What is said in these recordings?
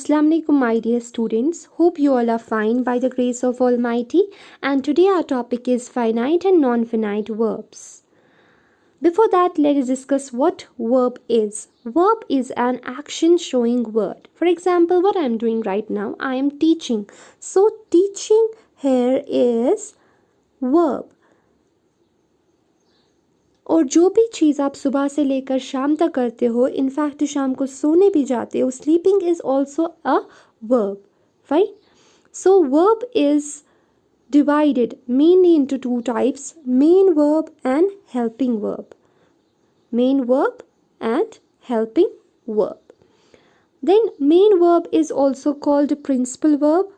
Assalamu alaikum, my dear students. Hope you all are fine by the grace of Almighty. And today our topic is finite and non-finite verbs. Before that, let us discuss what verb is. Verb is an action showing word. For example, what I am doing right now, I am teaching. So teaching here is verb. और जो भी चीज़ आप सुबह से लेकर शाम तक करते हो, इनफैक्ट शाम को सोने भी जाते हो, sleeping is also a verb, right? So verb is divided mainly into two types: main verb and helping verb. Main verb and helping verb. Then main verb is also called principal verb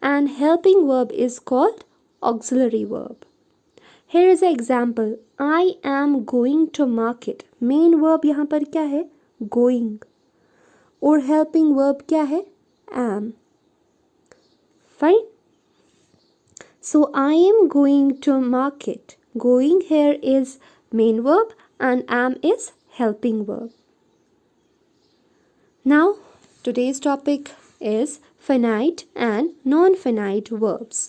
and helping verb is called auxiliary verb. Here is an example. I am going to market. Main verb यहाँ पर क्या है? Going. और helping verb क्या है? Am. Fine. So I am going to market. Going here is main verb and am is helping verb. Now today's topic is finite and non-finite verbs.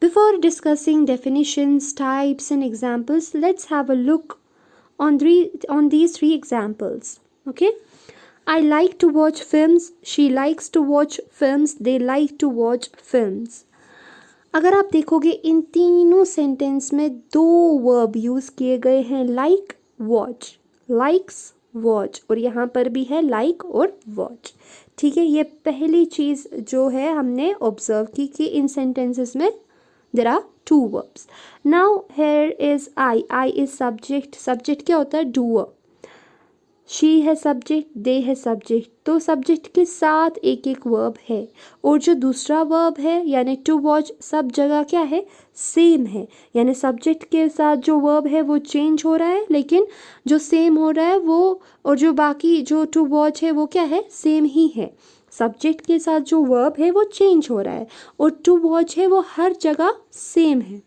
Before discussing definitions, types and examples, let's have a look on these three examples. Okay? I like to watch films. She likes to watch films. They like to watch films. अगर आप देखोगे इन तीनों sentence में दो verb use किए गए हैं, like, watch, likes, watch, और यहाँ पर भी है लाइक और वॉच. ठीक है, ये पहली चीज़ जो है हमने ऑब्जर्व की कि इन सेंटेंसेस में there are two verbs. Now here is I. I is subject. Subject क्या होता है? डूअर. शी है सब्जेक्ट, दे है सब्जेक्ट. तो सब्जेक्ट के साथ एक एक वर्ब है और जो दूसरा वर्ब है यानी टू वॉच, सब जगह क्या है? सेम है. यानी सब्जेक्ट के साथ जो वर्ब है वो चेंज हो रहा है, लेकिन जो सेम हो रहा है वो, और जो बाकी जो टू वॉच है वो क्या है? सेम ही है. सब्जेक्ट के साथ जो वर्ब है वो चेंज हो रहा है और टू वॉच है वो हर जगह सेम है.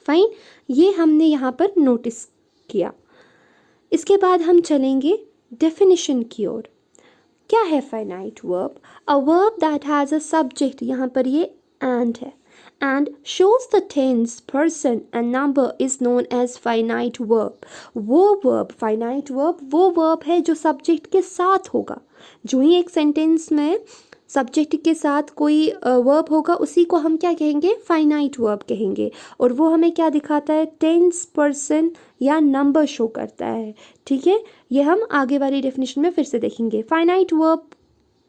फाइन, ये हमने यहाँ पर नोटिस किया. इसके बाद हम चलेंगे डेफिनेशन की ओर. क्या है finite verb? A verb that has a subject, यहाँ पर ये एंड है, end shows the tense, person and number is known as finite verb. वो वर्ब, फाइनाइट वर्ब वो वर्ब है जो सब्जेक्ट के साथ होगा. जो ही एक सेंटेंस में सब्जेक्ट के साथ कोई वर्ब होगा उसी को हम क्या कहेंगे? फाइनाइट वर्ब कहेंगे. और वो हमें क्या दिखाता है? टेंस, पर्सन या नंबर शो करता है. ठीक है, ये हम आगे वाली डेफिनेशन में फिर से देखेंगे. फाइनाइट वर्ब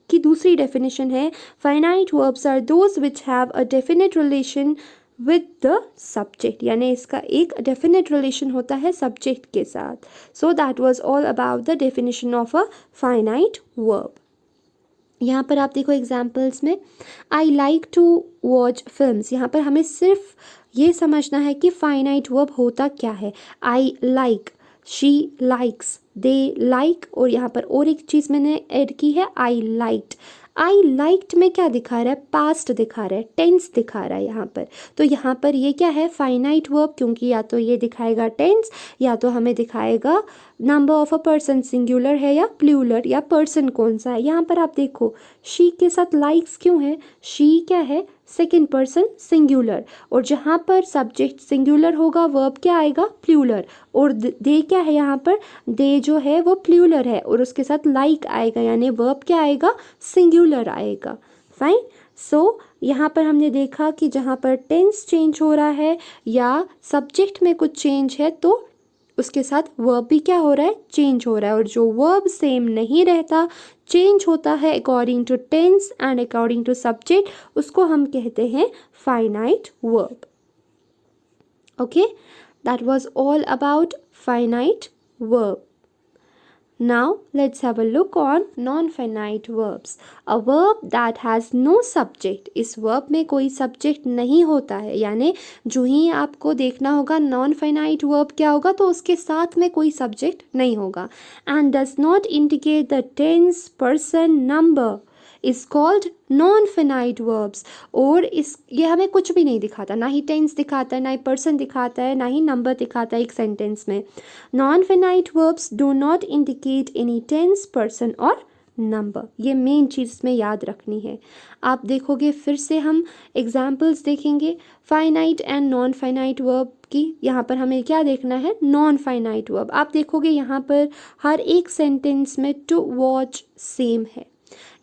की दूसरी डेफिनेशन है, finite verbs are those which have a definite relation with the subject. यानी इसका एक डेफिनेट रिलेशन होता है सब्जेक्ट के साथ. So that was all about the definition of a finite verb. यहाँ पर आप देखो एग्जाम्पल्स में, I like to watch films. यहाँ पर हमें सिर्फ ये समझना है कि फाइनाइट वर्ब होता क्या है. I like, she likes, they like, और यहाँ पर और एक चीज़ मैंने ऐड की है, आई लाइक्ड. आई लाइक्ड में क्या दिखा रहा है? पास्ट दिखा रहा है, टेंस दिखा रहा है यहाँ पर. तो यहाँ पर ये क्या है? फाइनाइट वर्ब, क्योंकि या तो ये दिखाएगा टेंस या तो हमें दिखाएगा number of a person, singular है या प्लूरल, या पर्सन कौन सा है. यहाँ पर आप देखो शी के साथ लाइक्स क्यों है? शी क्या है? Second person singular. और जहाँ पर सब्जेक्ट सिंगुलर होगा वर्ब क्या आएगा? प्लूरल. और दे क्या है? यहाँ पर दे जो है वो प्लूरल है और उसके साथ लाइक आएगा, यानी वर्ब क्या आएगा? सिंगुलर आएगा. फाइन. सो यहाँ पर हमने देखा कि जहाँ पर टेंस चेंज हो रहा है या सब्जेक्ट में कुछ चेंज है तो उसके साथ वर्ब भी क्या हो रहा है? चेंज हो रहा है. और जो वर्ब सेम नहीं रहता, चेंज होता है according to tense and according to subject, उसको हम कहते हैं finite verb. Okay, that was all about finite verb. Now let's have a look on non-finite verbs. A verb that has no subject. इस verb में कोई subject नहीं होता है, यानी जो ही आपको देखना होगा non-finite verb क्या होगा तो उसके साथ में कोई subject नहीं होगा. And does not indicate the tense, person, number is called non-finite verbs. और ये हमें कुछ भी नहीं दिखाता, ना ही टेंस दिखाता है, ना ही पर्सन दिखाता है, ना ही नंबर दिखाता है एक सेंटेंस में. Non-finite verbs do not indicate any tense, person और नंबर। ये मेन चीज़ इसमें याद रखनी है। आप देखोगे फिर से हम एग्जाम्पल्स देखेंगे finite and non finite verb की। यहाँ पर हमें क्या देखना है, नॉन फाइनाइट वर्ब। आप देखोगे यहाँ पर हर एक सेंटेंस में टू वॉच सेम है।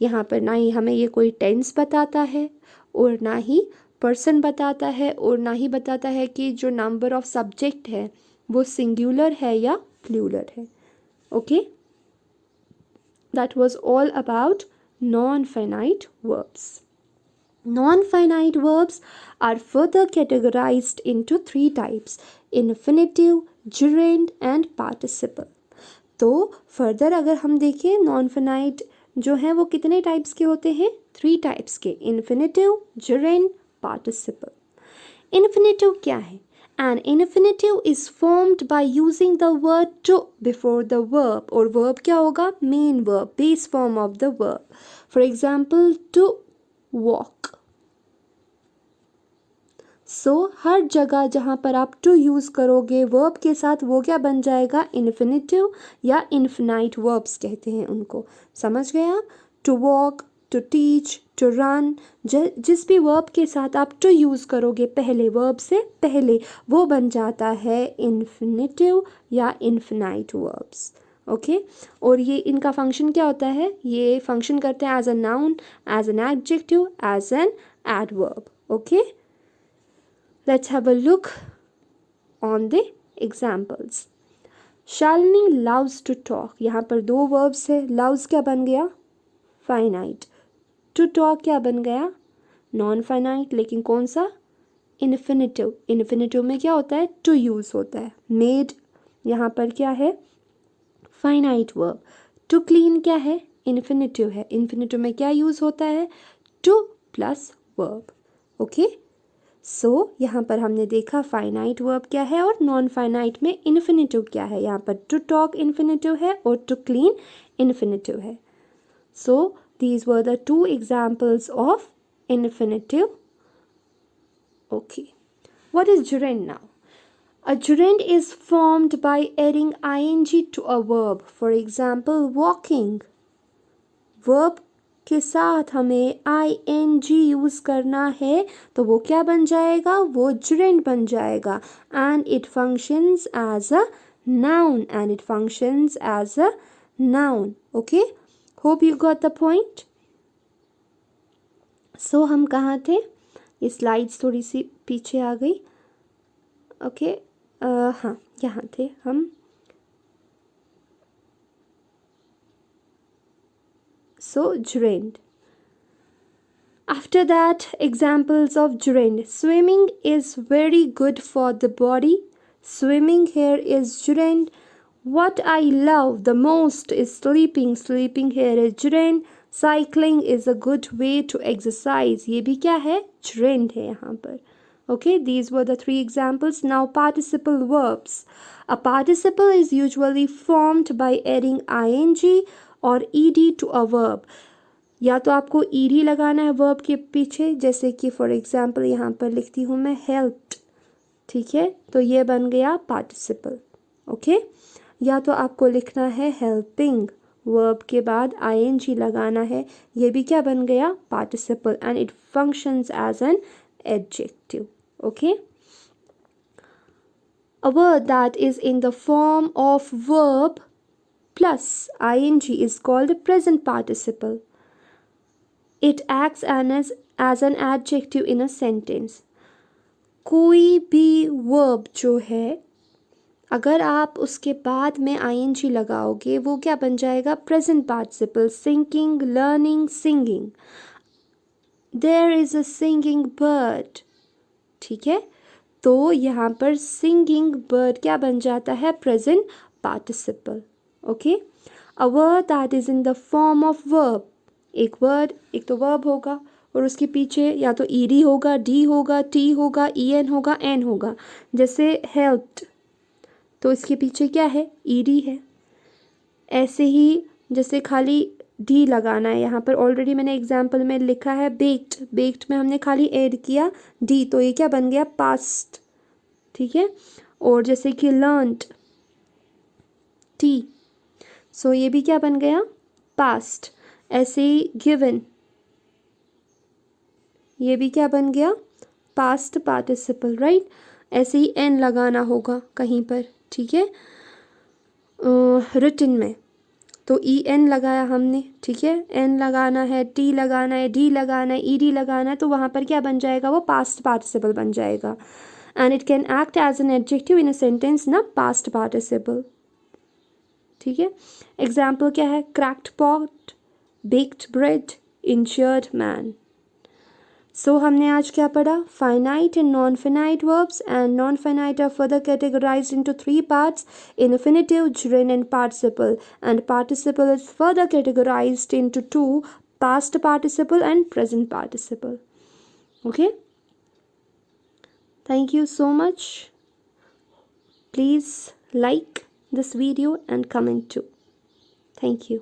यहाँ पर ना ही हमें ये कोई टेंस बताता है और ना ही पर्सन बताता है और ना ही बताता है कि जो नंबर ऑफ सब्जेक्ट है वो सिंगुलर है या प्लूरल है। Okay, that was all about non-finite verbs. Non-finite verbs are further categorized into three types: infinitive, gerund and participle. तो फर्दर अगर हम देखें नॉन फाइनाइट जो है वो कितने टाइप्स के होते हैं, 3 टाइप्स के: इन्फिनेटिव, gerund, participle. इन्फिनेटिव क्या है? An infinitive is formed by using the word to before the verb, और verb क्या होगा, main verb, base form of the verb. For example, to walk. So हर जगह जहाँ पर आप to यूज़ करोगे verb के साथ वो क्या बन जाएगा, infinitive या infinite verbs कहते हैं उनको। समझ गए आप? To walk, to teach, to run, जिस भी वर्ब के साथ आप टू यूज़ करोगे पहले, वर्ब से पहले, वो बन जाता है इन्फिनेटिव या इन्फिनाइट वर्ब्स। ओके, और ये इनका फंक्शन क्या होता है, ये फंक्शन करते हैं as a noun, as an adjective, as an adverb. Okay, let's have a look on the examples. Shalini loves to talk, यहाँ पर 2 वर्ब्स है। लव्स क्या बन गया, फाइनाइट। टू टॉक क्या बन गया, नॉन फाइनाइट, लेकिन कौन सा, इन्फिनेटिव। इन्फिनेटिव में क्या होता है, टू यूज़ होता है। मेड यहाँ पर क्या है, फाइनाइट वर्ब। टू क्लीन क्या है, इन्फिनेटिव है। इन्फिनेटिव में क्या यूज़ होता है, टू प्लस वर्ब। ओके, सो यहाँ पर हमने देखा फाइनाइट वर्ब क्या है और नॉन फाइनाइट में इन्फिनेटिव क्या है। यहाँ पर टू टॉक इन्फिनेटिव है और टू क्लीन इन्फिनेटिव है। So these were the 2 examples of infinitive. Okay, what is gerund now? A gerund is formed by adding ing to a verb. For example, walking. Verb के साथ हमें ing use करना है तो वो क्या बन जाएगा, वो gerund बन जाएगा। And it functions as a noun. And it functions as a noun. Okay? Hope you got the point. So हम कहाँ थे, ये स्लाइड्स थोड़ी सी पीछे आ गई। ओके, हाँ यहाँ थे हम। So gerund. After that, examples of gerund. Swimming is very good for the body. Swimming here is gerund. What I love the most is sleeping. Sleeping here is gerund. Cycling is a good way to exercise. ये भी क्या है, gerund है यहाँ पर। Okay, these were the 3 examples. Now participle verbs. A participle is usually formed by adding ing or ed to a verb. या तो आपको ed लगाना है verb के पीछे, जैसे कि फॉर एग्जाम्पल यहाँ पर लिखती हूँ मैं helped, ठीक है, तो ये बन गया participle। ओके, या तो आपको लिखना है helping, वर्ब के बाद ing लगाना है, ये भी क्या बन गया, participle, and it functions as an adjective. Okay, a word that is in the form of verb plus ing is called a present participle. It acts as an adjective in a sentence. कोई भी verb जो है अगर आप उसके बाद में ing लगाओगे वो क्या बन जाएगा, present participle. Singing, learning, singing. There is a singing bird. ठीक है, तो यहाँ पर singing bird क्या बन जाता है, present participle. Okay, a word that is in the form of verb. एक word, एक तो verb होगा और उसके पीछे या तो ed होगा, d होगा, t होगा, en होगा, n होगा। जैसे helped, तो इसके पीछे क्या है, ed है। ऐसे ही जैसे खाली डी लगाना है, यहाँ पर ऑलरेडी मैंने एग्जाम्पल में लिखा है बेक्ड, बेक्ड में हमने खाली ऐड किया डी, तो ये क्या बन गया, पास्ट। ठीक है, और जैसे कि लर्नड टी, सो ये भी क्या बन गया, पास्ट। ऐसे ही गिवन, ये भी क्या बन गया, पास्ट पार्टिसिपल, राइट। ऐसे ही एन लगाना होगा कहीं पर, ठीक है, रिटन में तो ई एन लगाया हमने, ठीक है, एन लगाना है, टी लगाना है, डी लगाना है, ई डी लगाना है, तो वहाँ पर क्या बन जाएगा, वो पास्ट पार्टिसिपल बन जाएगा। And it can act as an adjective in a sentence ना, पास्ट पार्टिसिपल, ठीक है। एग्जाम्पल क्या है, cracked pot, baked bread, injured man. So हमने आज क्या पढ़ा, finite and non finite verbs, and non finite are further categorised into three parts, infinitive, gerund and participle, and participle is further categorized into two, past participle and present participle. Okay, thank you so much. Please like this video and comment too. Thank you.